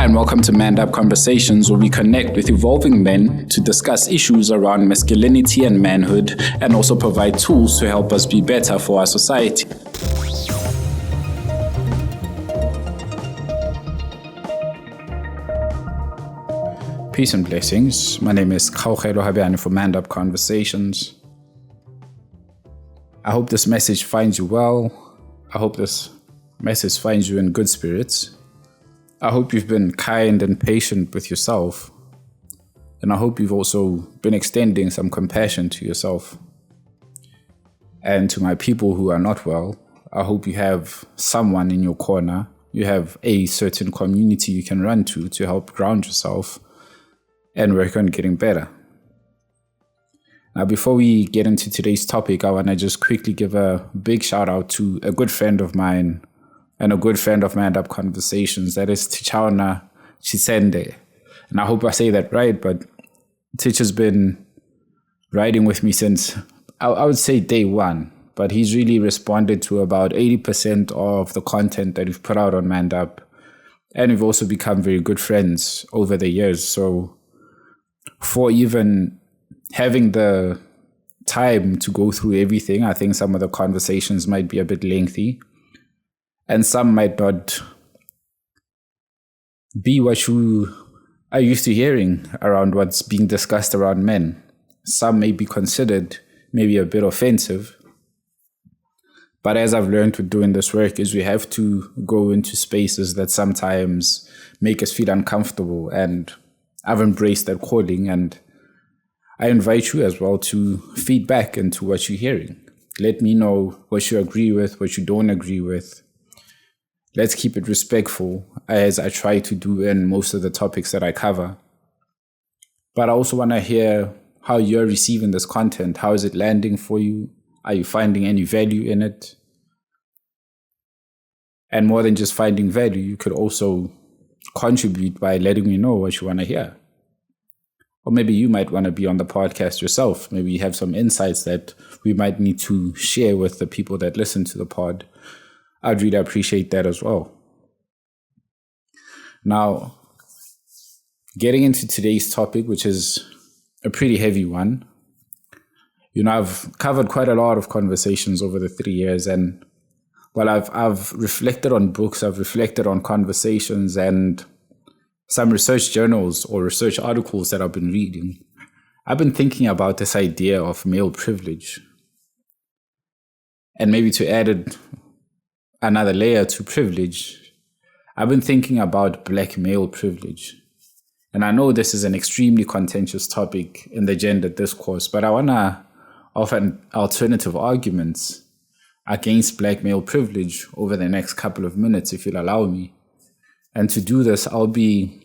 Hi, and welcome to Manned Up Conversations, where we connect with evolving men to discuss issues around masculinity and manhood, and also provide tools to help us be better for our society. Peace and blessings. My name is Khaukhelo Habiani for Manned Up Conversations. I hope this message finds you well. I hope this message finds you in good spirits. I hope you've been kind and patient with yourself. And I hope you've also been extending some compassion to yourself. And to my people who are not well, I hope you have someone in your corner. You have a certain community you can run to help ground yourself and work on getting better. Now, before we get into today's topic, I want to just quickly give a big shout out to a good friend of mine and a good friend of Manned Up Conversations. That is Tichauna Chisende. And I hope I say that right, but Tich has been riding with me since, I would say, day one. But he's really responded to about 80% of the content that we've put out on Manned Up. And we've also become very good friends over the years. So for even having the time to go through everything, I think some of the conversations might be a bit lengthy. And some might not be what you are used to hearing around what's being discussed around men. Some may be considered maybe a bit offensive. But as I've learned with doing this work is we have to go into spaces that sometimes make us feel uncomfortable. And I've embraced that calling, and I invite you as well to feed back into what you're hearing. Let me know what you agree with, what you don't agree with. Let's keep it respectful, as I try to do in most of the topics that I cover. But I also want to hear how you're receiving this content. How is it landing for you? Are you finding any value in it? And more than just finding value, you could also contribute by letting me know what you want to hear. Or maybe you might want to be on the podcast yourself. Maybe you have some insights that we might need to share with the people that listen to the pod. I'd really appreciate that as well. Now, getting into today's topic, which is a pretty heavy one. You know, I've covered quite a lot of conversations over the 3 years, and while I've reflected on books, I've reflected on conversations and some research journals or research articles that I've been reading, I've been thinking about this idea of male privilege. And maybe to add another layer to privilege, I've been thinking about black male privilege. And I know this is an extremely contentious topic in the gender discourse, but I want to offer alternative arguments against black male privilege over the next couple of minutes, if you'll allow me. And to do this, I'll be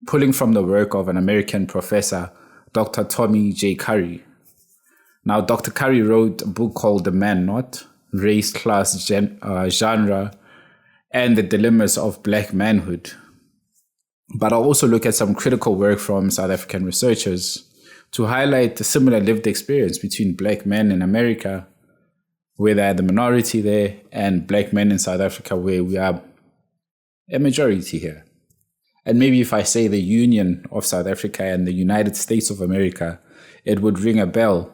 pulling from the work of an American professor, Dr. Tommy J. Curry. Now, Dr. Curry wrote a book called The Man Not: Race, Class, Genre, and the Dilemmas of Black Manhood. But I'll also look at some critical work from South African researchers to highlight the similar lived experience between black men in America, where they're the minority there, and black men in South Africa, where we are a majority here. And maybe if I say the Union of South Africa and the United States of America, it would ring a bell,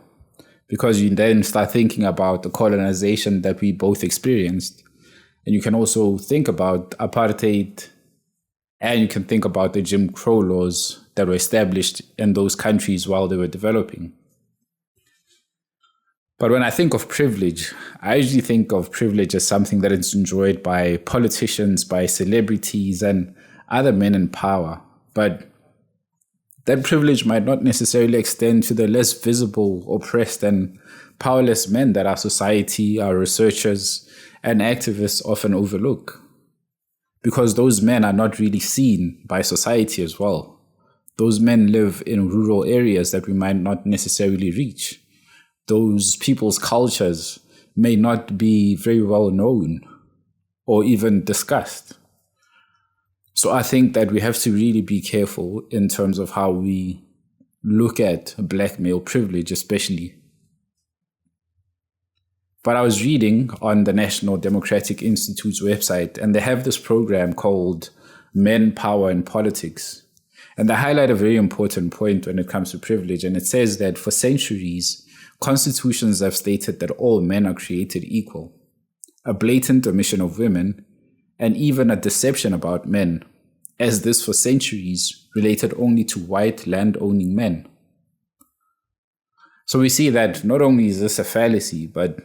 because you then start thinking about the colonization that we both experienced. And you can also think about apartheid, and you can think about the Jim Crow laws that were established in those countries while they were developing. But when I think of privilege, I usually think of privilege as something that is enjoyed by politicians, by celebrities, and other men in power. But that privilege might not necessarily extend to the less visible, oppressed, and powerless men that our society, our researchers, and activists often overlook. Because those men are not really seen by society as well. Those men live in rural areas that we might not necessarily reach. Those people's cultures may not be very well known or even discussed. So I think that we have to really be careful in terms of how we look at black male privilege, especially. But I was reading on the National Democratic Institute's website, and they have this program called men power in politics. And they highlight a very important point when it comes to privilege. And it says that for centuries, constitutions have stated that all men are created equal, a blatant omission of women, and even a deception about men, as this for centuries related only to white land-owning men. So we see that not only is this a fallacy, but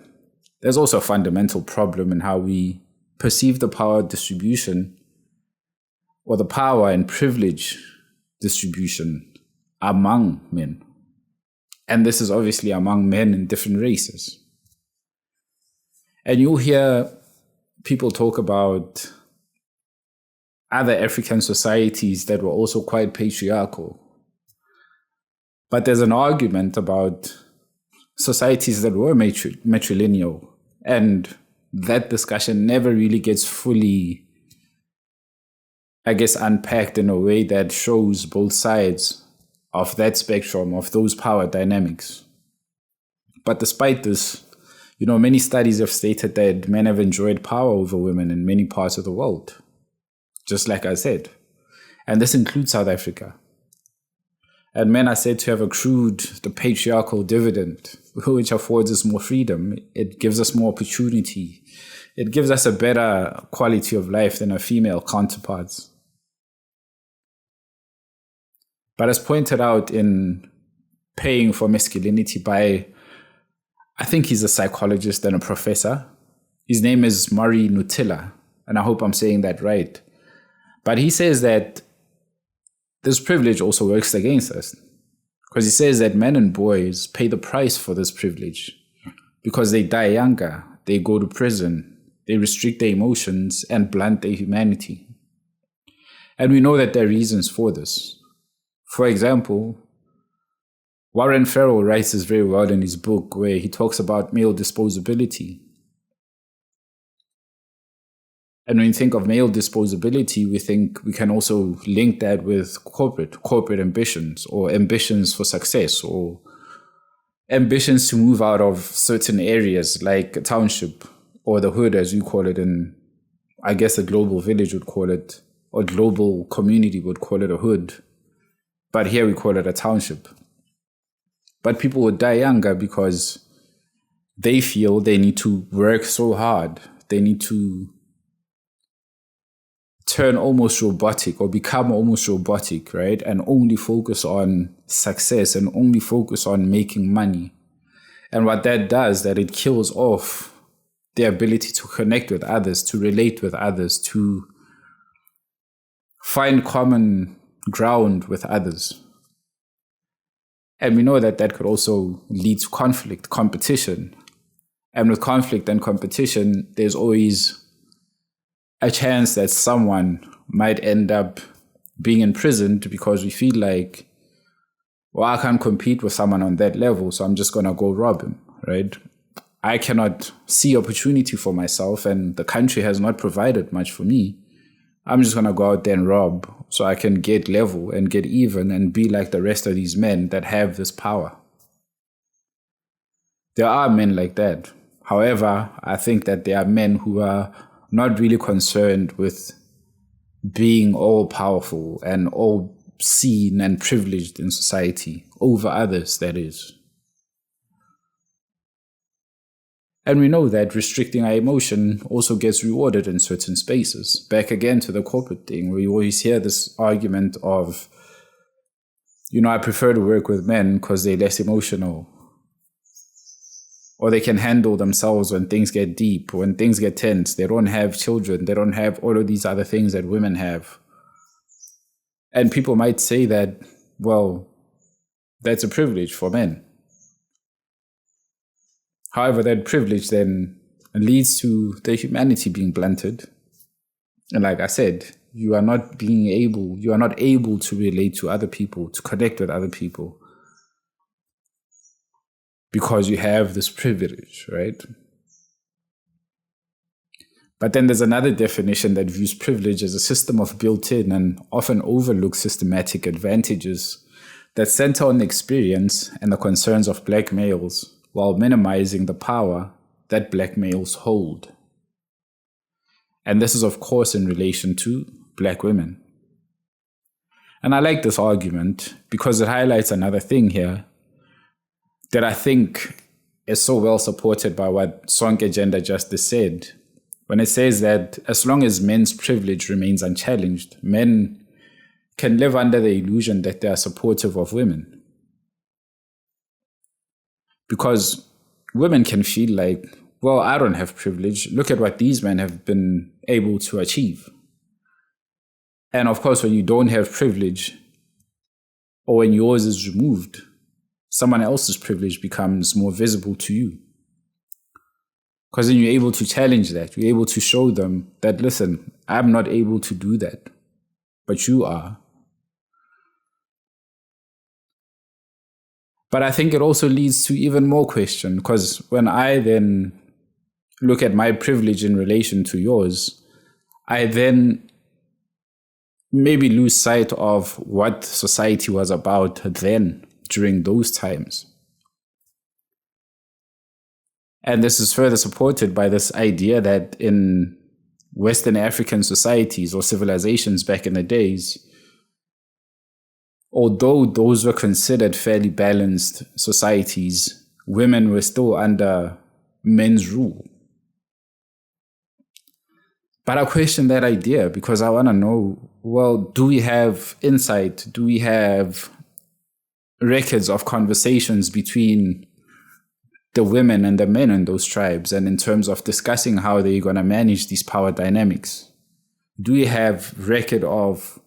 there's also a fundamental problem in how we perceive the power distribution or the power and privilege distribution among men. And this is obviously among men in different races. And you'll hear people talk about other African societies that were also quite patriarchal. But there's an argument about societies that were matrilineal, and that discussion never really gets fully, unpacked in a way that shows both sides of that spectrum of those power dynamics. But despite this, many studies have stated that men have enjoyed power over women in many parts of the world, just like I said. And this includes South Africa. And men are said to have accrued the patriarchal dividend, which affords us more freedom. It gives us more opportunity. It gives us a better quality of life than our female counterparts. But as pointed out in Paying for Masculinity by, I think he's a psychologist and a professor. His name is Murray Nutila, and I hope I'm saying that right. But he says that this privilege also works against us, because he says that men and boys pay the price for this privilege because they die younger, they go to prison, they restrict their emotions and blunt their humanity. And we know that there are reasons for this. For example, Warren Farrell writes this very well in his book where he talks about male disposability. And when you think of male disposability, we think we can also link that with corporate ambitions, or ambitions for success, or ambitions to move out of certain areas like a township or the hood, as you call it, and I guess a global village would call it, or global community would call it a hood. But here we call it a township. But people would die younger because they feel they need to work so hard. They need to turn almost robotic or become almost robotic, right? And only focus on success and only focus on making money. And what that does, that it kills off their ability to connect with others, to relate with others, to find common ground with others. And we know that that could also lead to conflict, competition. And with conflict and competition, there's always a chance that someone might end up being imprisoned because we feel like, well, I can't compete with someone on that level, so I'm just going to go rob him, right? I cannot see opportunity for myself, and the country has not provided much for me. I'm just going to go out there and rob so I can get level and get even and be like the rest of these men that have this power. There are men like that. However, I think that there are men who are not really concerned with being all powerful and all seen and privileged in society over others, that is. And we know that restricting our emotion also gets rewarded in certain spaces. Back again to the corporate thing, where you always hear this argument of, I prefer to work with men because they're less emotional. Or they can handle themselves when things get deep, when things get tense. They don't have children. They don't have all of these other things that women have. And people might say that, well, that's a privilege for men. However, that privilege then leads to the humanity being blunted. And like I said, you are not able to relate to other people, to connect with other people, because you have this privilege, right? But then there's another definition that views privilege as a system of built-in and often overlooked systematic advantages that center on the experience and the concerns of Black males, while minimizing the power that Black males hold. And this is, of course, in relation to black women. And I like this argument because it highlights another thing here that I think is so well supported by what Sonke Gender Justice said, when it says that as long as men's privilege remains unchallenged, men can live under the illusion that they are supportive of women. Because women can feel like, well, I don't have privilege. Look at what these men have been able to achieve. And of course, when you don't have privilege, or when yours is removed, someone else's privilege becomes more visible to you. Because then you're able to challenge that. You're able to show them that, listen, I'm not able to do that, but you are. But I think it also leads to even more question, because when I then look at my privilege in relation to yours, I then maybe lose sight of what society was about then, during those times. And this is further supported by this idea that in Western African societies or civilizations back in the days, although those were considered fairly balanced societies, women were still under men's rule. But I question that idea because I want to know, well, do we have insight? Do we have records of conversations between the women and the men in those tribes, and in terms of discussing how they're going to manage these power dynamics? Do we have record of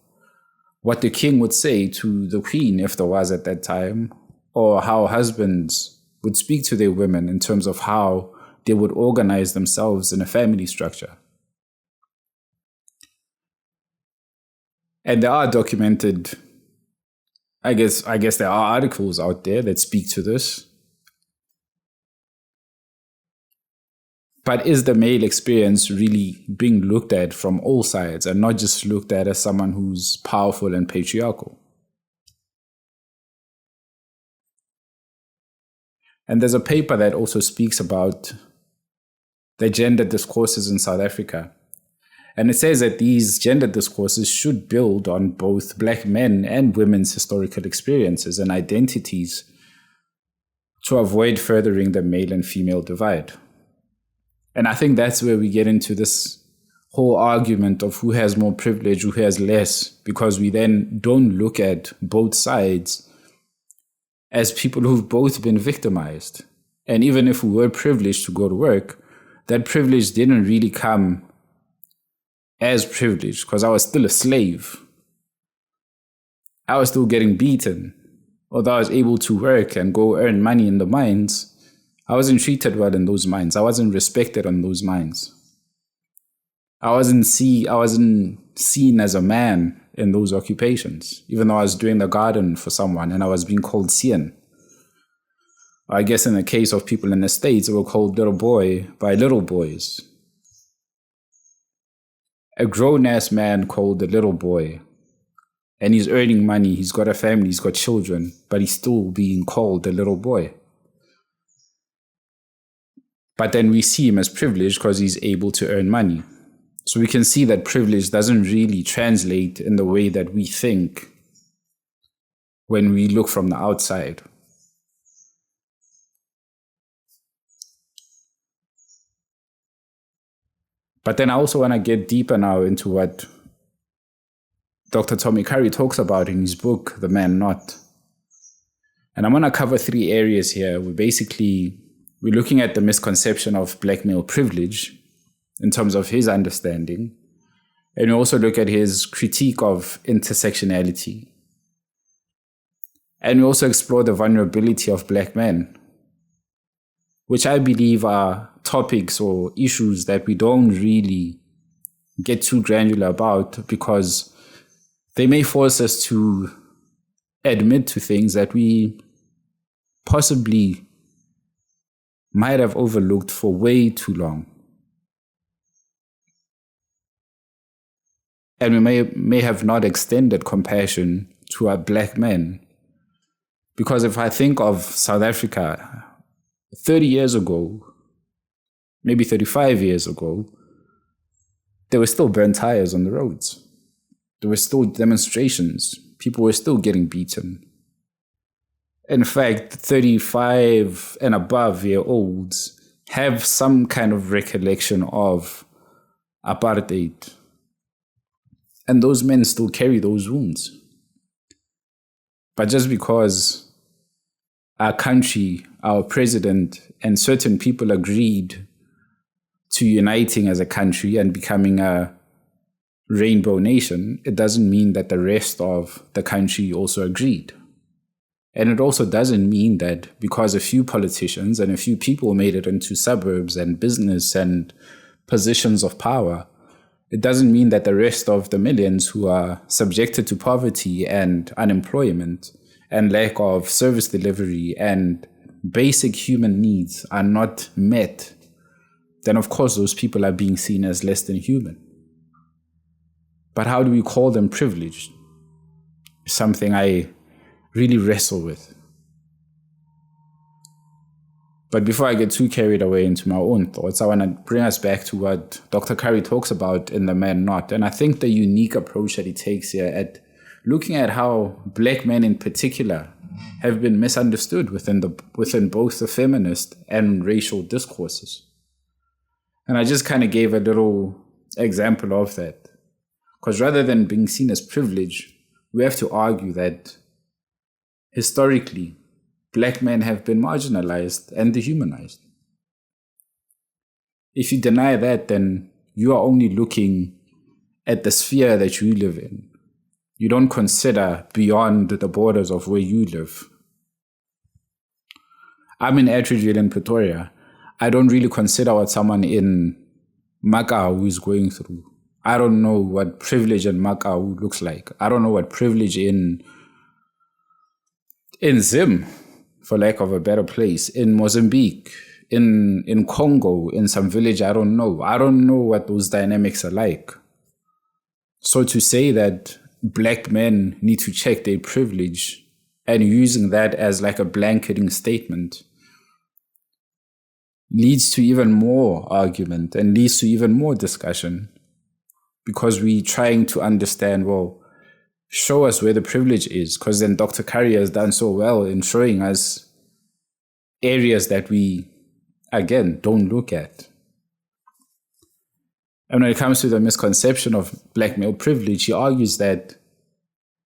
what the king would say to the queen, if there was at that time, or how husbands would speak to their women in terms of how they would organize themselves in a family structure? And there are documented, I guess there are articles out there that speak to this. But is the male experience really being looked at from all sides and not just looked at as someone who's powerful and patriarchal? And there's a paper that also speaks about the gender discourses in South Africa. And it says that these gender discourses should build on both black men and women's historical experiences and identities to avoid furthering the male and female divide. And I think that's where we get into this whole argument of who has more privilege, who has less, because we then don't look at both sides as people who've both been victimized. And even if we were privileged to go to work, that privilege didn't really come as privilege because I was still a slave. I was still getting beaten. Although I was able to work and go earn money in the mines, I wasn't treated well in those mines. I wasn't respected on those mines. I wasn't seen as a man in those occupations, even though I was doing the garden for someone and I was being called Sien. I guess in the case of people in the States, they were called little boy by little boys. A grown-ass man called a little boy, and he's earning money, he's got a family, he's got children, but he's still being called a little boy. But then we see him as privileged because he's able to earn money. So we can see that privilege doesn't really translate in the way that we think when we look from the outside. But then I also want to get deeper now into what Dr. Tommy Curry talks about in his book, The Man Not. And I'm going to cover 3 areas here. We're looking at the misconception of black male privilege in terms of his understanding. And we also look at his critique of intersectionality. And we also explore the vulnerability of black men, which I believe are topics or issues that we don't really get too granular about because they may force us to admit to things that we possibly might have overlooked for way too long. And we may have not extended compassion to our black men. Because if I think of South Africa 30 years ago, maybe 35 years ago, there were still burnt tires on the roads. there were still demonstrations. People were still getting beaten. In fact, 35 and above year olds have some kind of recollection of apartheid. And those men still carry those wounds. But just because our country, our president, and certain people agreed to uniting as a country and becoming a rainbow nation, it doesn't mean that the rest of the country also agreed. And it also doesn't mean that because a few politicians and a few people made it into suburbs and business and positions of power, it doesn't mean that the rest of the millions who are subjected to poverty and unemployment and lack of service delivery and basic human needs are not met, then of course those people are being seen as less than human. But how do we call them privileged? Something I really wrestle with. But before I get too carried away into my own thoughts, I want to bring us back to what Dr. Curry talks about in The Man Not. And I think the unique approach that he takes here at looking at how Black men in particular have been misunderstood within both the feminist and racial discourses. And I just kind of gave a little example of that. Because rather than being seen as privilege, we have to argue that historically, Black men have been marginalized and dehumanized. If you deny that, then you are only looking at the sphere that you live in. You don't consider beyond the borders of where you live. I'm in Atteridgeville in Pretoria. I don't really consider what someone in Makau is going through. I don't know what privilege in Makau looks like. I don't know what privilege in Zim, for lack of a better place, in Mozambique, in Congo, in some village I don't know. I don't know what those dynamics are like. So to say that Black men need to check their privilege and using that as like a blanketing statement leads to even more argument and leads to even more discussion, because we're trying to understand, well, show us where the privilege is, because then Dr. Curry has done so well in showing us areas that we, again, don't look at. And when it comes to the misconception of Black male privilege, he argues that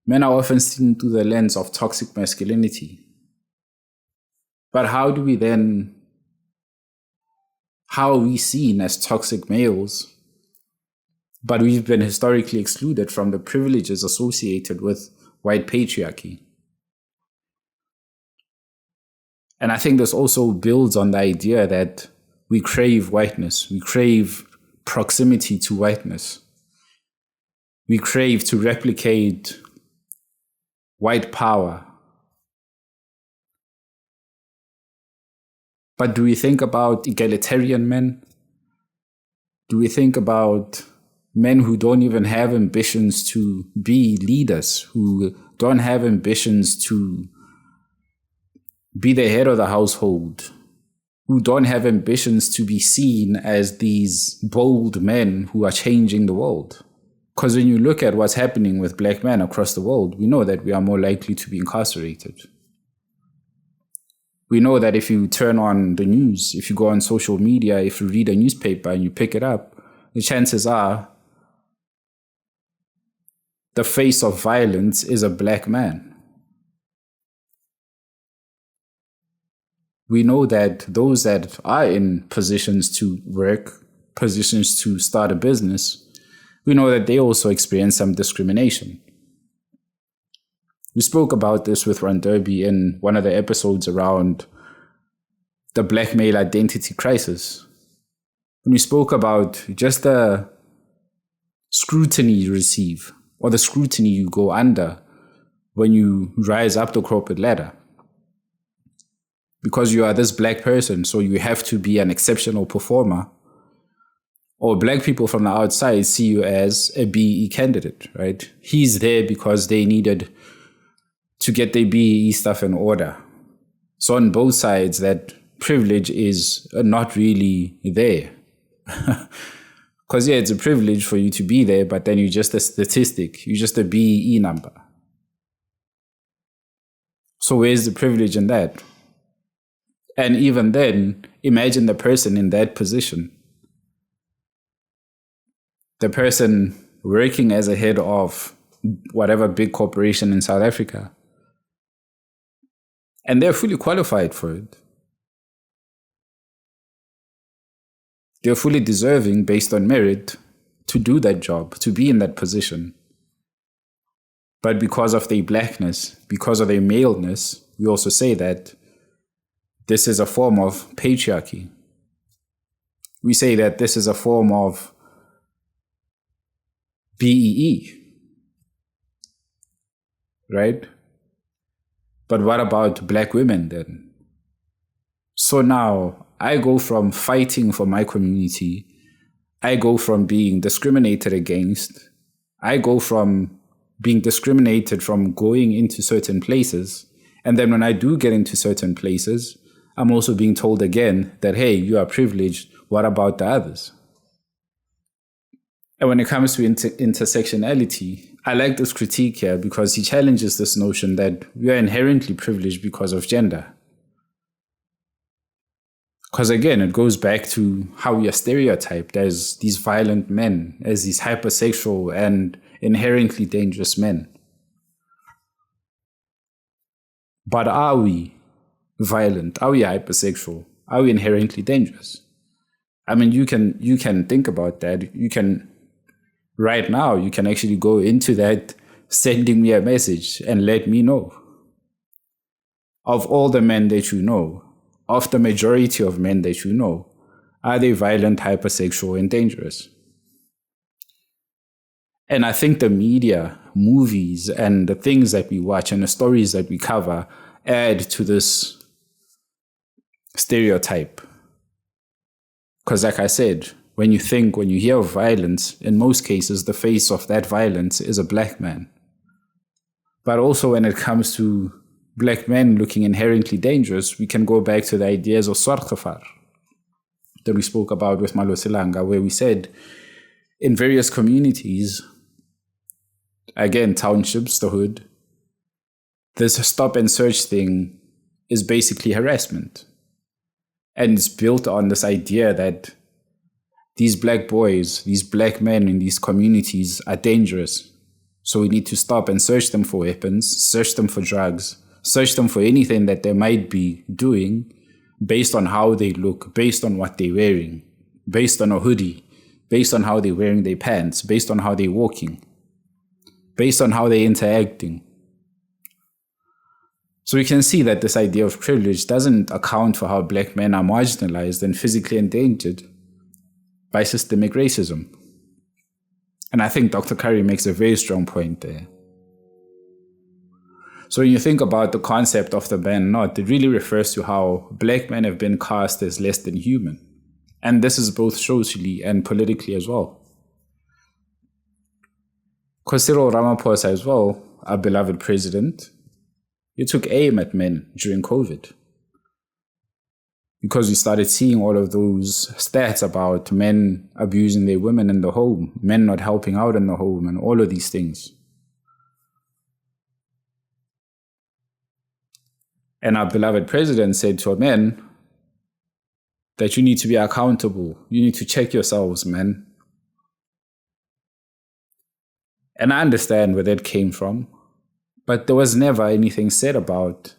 men are often seen through the lens of toxic masculinity. But how are we seen as toxic males? But we've been historically excluded from the privileges associated with white patriarchy. And I think this also builds on the idea that we crave whiteness. We crave proximity to whiteness. We crave to replicate white power. But do we think about egalitarian men? Do we think about men who don't even have ambitions to be leaders, who don't have ambitions to be the head of the household, who don't have ambitions to be seen as these bold men who are changing the world? Because when you look at what's happening with Black men across the world, we know that we are more likely to be incarcerated. We know that if you turn on the news, if you go on social media, if you read a newspaper and you pick it up, the chances are the face of violence is a Black man. We know that those that are in positions to work, positions to start a business, we know that they also experience some discrimination. We spoke about this with Ron Derby in one of the episodes around the Black male identity crisis. When we spoke about just the scrutiny you receive or the scrutiny you go under when you rise up the corporate ladder. Because you are this Black person, so you have to be an exceptional performer. Or Black people from the outside see you as a BEE candidate, right? He's there because they needed to get their BEE stuff in order. So on both sides, that privilege is not really there. Because, yeah, it's a privilege for you to be there, but then you're just a statistic. You're just a BEE number. So where's the privilege in that? And even then, imagine the person in that position. The person working as a head of whatever big corporation in South Africa. And they're fully qualified for it. They're fully deserving, based on merit, to do that job, to be in that position. But because of their blackness, because of their maleness, we also say that this is a form of patriarchy. We say that this is a form of BEE, right? But what about black women then? So now I go from fighting for my community, I go from being discriminated against, I go from being discriminated from going into certain places, and then when I do get into certain places, I'm also being told again that, hey, you are privileged, what about the others? And when it comes to intersectionality, I like this critique here because he challenges this notion that we are inherently privileged because of gender. Because again, it goes back to how we are stereotyped as these violent men, as these hypersexual and inherently dangerous men. But are we violent? Are we hypersexual? Are we inherently dangerous? I mean, you can think about that. You can, right now, you can actually go into that, sending me a message and let me know. Of all the men that you know, of the majority of men that you know, are they violent, hypersexual, and dangerous? And I think the media, movies, and the things that we watch and the stories that we cover add to this stereotype. Because like I said, when you hear of violence, in most cases, the face of that violence is a black man. But also when it comes to black men looking inherently dangerous, we can go back to the ideas of Swartgefar that we spoke about with Malosilanga, where we said in various communities, again, townships, the hood, this stop and search thing is basically harassment. And it's built on this idea that these black boys, these black men in these communities are dangerous. So we need to stop and search them for weapons, search them for drugs, search them for anything that they might be doing based on how they look, based on what they're wearing, based on a hoodie, based on how they're wearing their pants, based on how they're walking, based on how they're interacting. So we can see that this idea of privilege doesn't account for how black men are marginalized and physically endangered by systemic racism. And I think Dr. Curry makes a very strong point there. So when you think about the concept of the man not, it really refers to how black men have been cast as less than human. And this is both socially and politically as well. Because Cyril Ramaphosa as well, our beloved president, he took aim at men during COVID. Because we started seeing all of those stats about men abusing their women in the home, men not helping out in the home, and all of these things. And our beloved president said to men that you need to be accountable. You need to check yourselves, men. And I understand where that came from, but there was never anything said about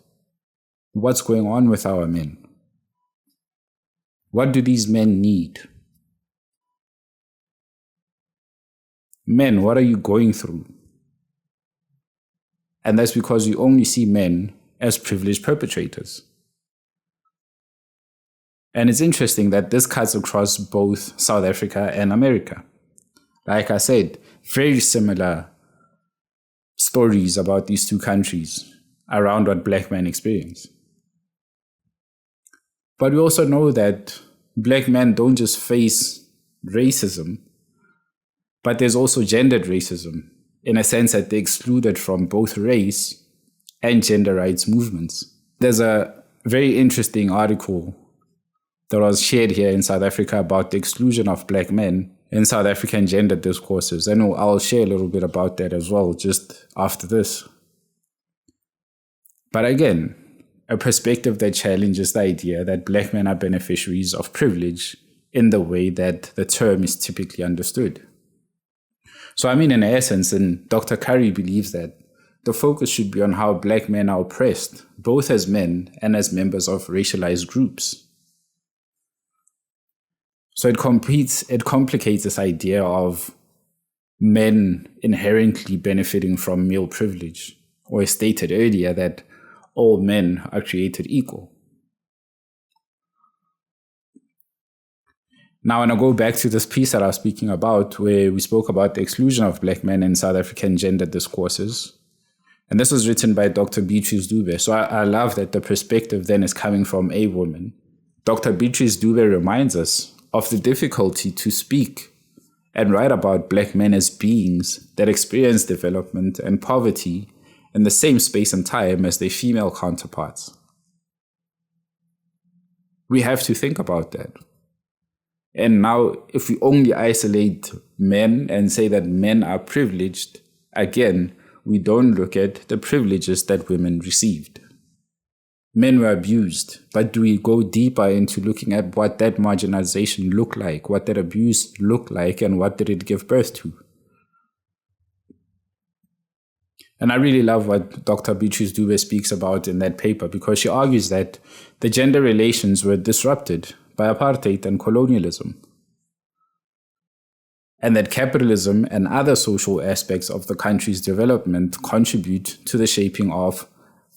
what's going on with our men. What do these men need? Men, what are you going through? And that's because you only see men as privileged perpetrators. And it's interesting that this cuts across both South Africa and America. Like I said, very similar stories about these two countries around what black men experience. But we also know that black men don't just face racism, but there's also gendered racism, in a sense that they're excluded from both race and gender rights movements. There's a very interesting article that was shared here in South Africa about the exclusion of black men in South African gender discourses. And I'll share a little bit about that as well just after this. But again, a perspective that challenges the idea that Black men are beneficiaries of privilege in the way that the term is typically understood. So, in essence, and Dr. Curry believes that the focus should be on how Black men are oppressed, both as men and as members of racialized groups. So it complicates this idea of men inherently benefiting from male privilege, or as stated earlier, that all men are created equal. Now, when I go back to this piece that I was speaking about, where we spoke about the exclusion of Black men in South African gender discourses, and this was written by Dr. Beatrice Dube. So I love that the perspective then is coming from a woman. Dr. Beatrice Dube reminds us of the difficulty to speak and write about Black men as beings that experience development and poverty in the same space and time as their female counterparts. We have to think about that. And now, if we only isolate men and say that men are privileged, again, we don't look at the privileges that women received. Men were abused, but do we go deeper into looking at what that marginalization looked like, what that abuse looked like, and what did it give birth to? And I really love what Dr. Beatrice Dube speaks about in that paper, because she argues that the gender relations were disrupted by apartheid and colonialism, and that capitalism and other social aspects of the country's development contribute to the shaping of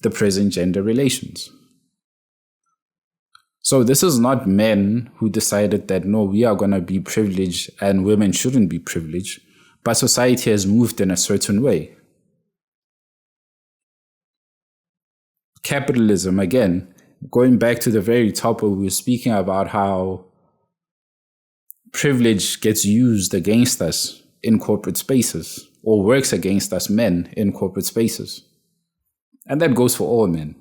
the present gender relations. So this is not men who decided that, no, we are going to be privileged and women shouldn't be privileged, but society has moved in a certain way. Capitalism, again, going back to the very top where we were speaking about how privilege gets used against us in corporate spaces, or works against us men in corporate spaces. And that goes for all men.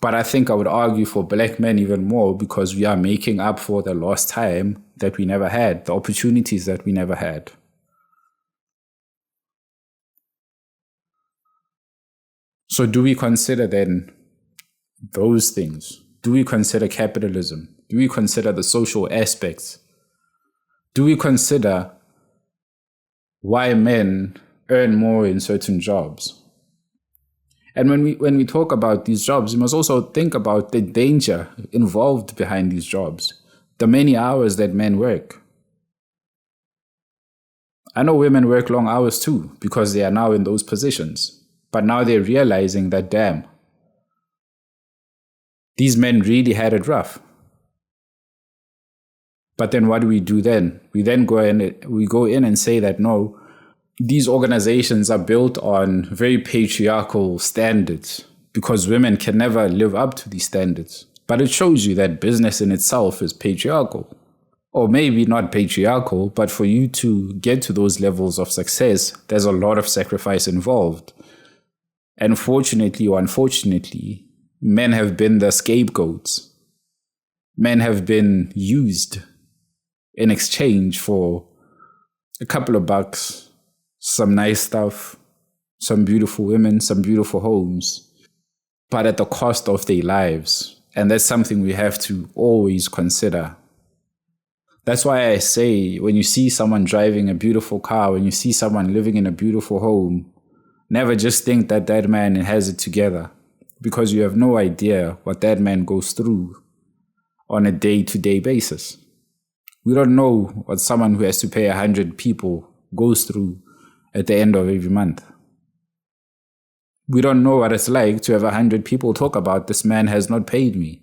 But I think I would argue for Black men even more, because we are making up for the lost time that we never had, the opportunities that we never had. So do we consider then those things? Do we consider capitalism? Do we consider the social aspects? Do we consider why men earn more in certain jobs? And when we talk about these jobs, we must also think about the danger involved behind these jobs, the many hours that men work. I know women work long hours too, because they are now in those positions. But now they're realizing that, damn, these men really had it rough. But then what do we do then? We then go in and say that, no, these organizations are built on very patriarchal standards because women can never live up to these standards. But it shows you that business in itself is patriarchal. Or maybe not patriarchal, but for you to get to those levels of success, there's a lot of sacrifice involved. And fortunately or unfortunately, men have been the scapegoats. Men have been used in exchange for a couple of bucks, some nice stuff, some beautiful women, some beautiful homes, but at the cost of their lives. And that's something we have to always consider. That's why I say, when you see someone driving a beautiful car, when you see someone living in a beautiful home, never just think that that man has it together, because you have no idea what that man goes through on a day-to-day basis. We don't know what someone who has to pay 100 people goes through at the end of every month. We don't know what it's like to have 100 people talk about, this man has not paid me.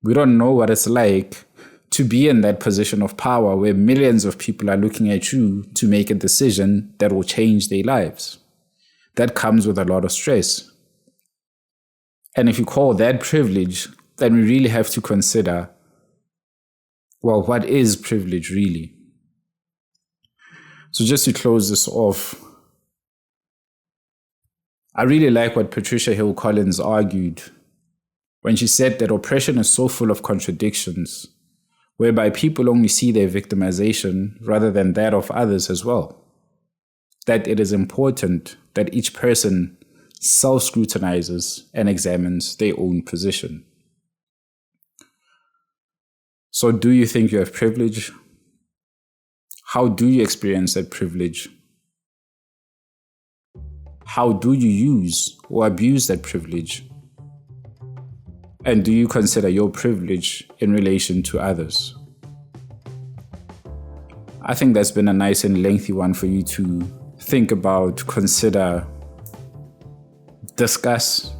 We don't know what it's like to be in that position of power where millions of people are looking at you to make a decision that will change their lives. That comes with a lot of stress. And if you call that privilege, then we really have to consider, well, what is privilege really? So just to close this off, I really like what Patricia Hill Collins argued when she said that oppression is so full of contradictions. whereby people only see their victimization rather than that of others as well. That it is important that each person self-scrutinizes and examines their own position. So do you think you have privilege? How do you experience that privilege? How do you use or abuse that privilege? And do you consider your privilege in relation to others? I think that's been a nice and lengthy one for you to think about, consider, discuss,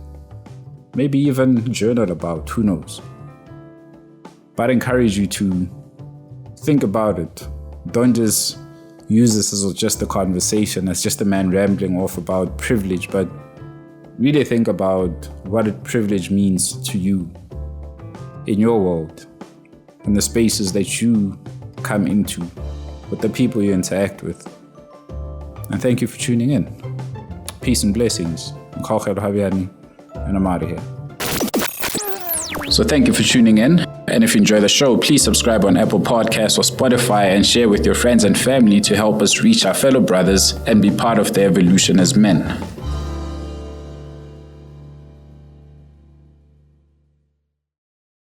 maybe even journal about, who knows. But I encourage you to think about it. Don't just use this as just a conversation, as just a man rambling off about privilege, but really think about what privilege means to you in your world, in the spaces that you come into, with the people you interact with. And thank you for tuning in. Peace and blessings. And I'm out of here. So thank you for tuning in. And if you enjoy the show, please subscribe on Apple Podcasts or Spotify and share with your friends and family to help us reach our fellow brothers and be part of the evolution as men.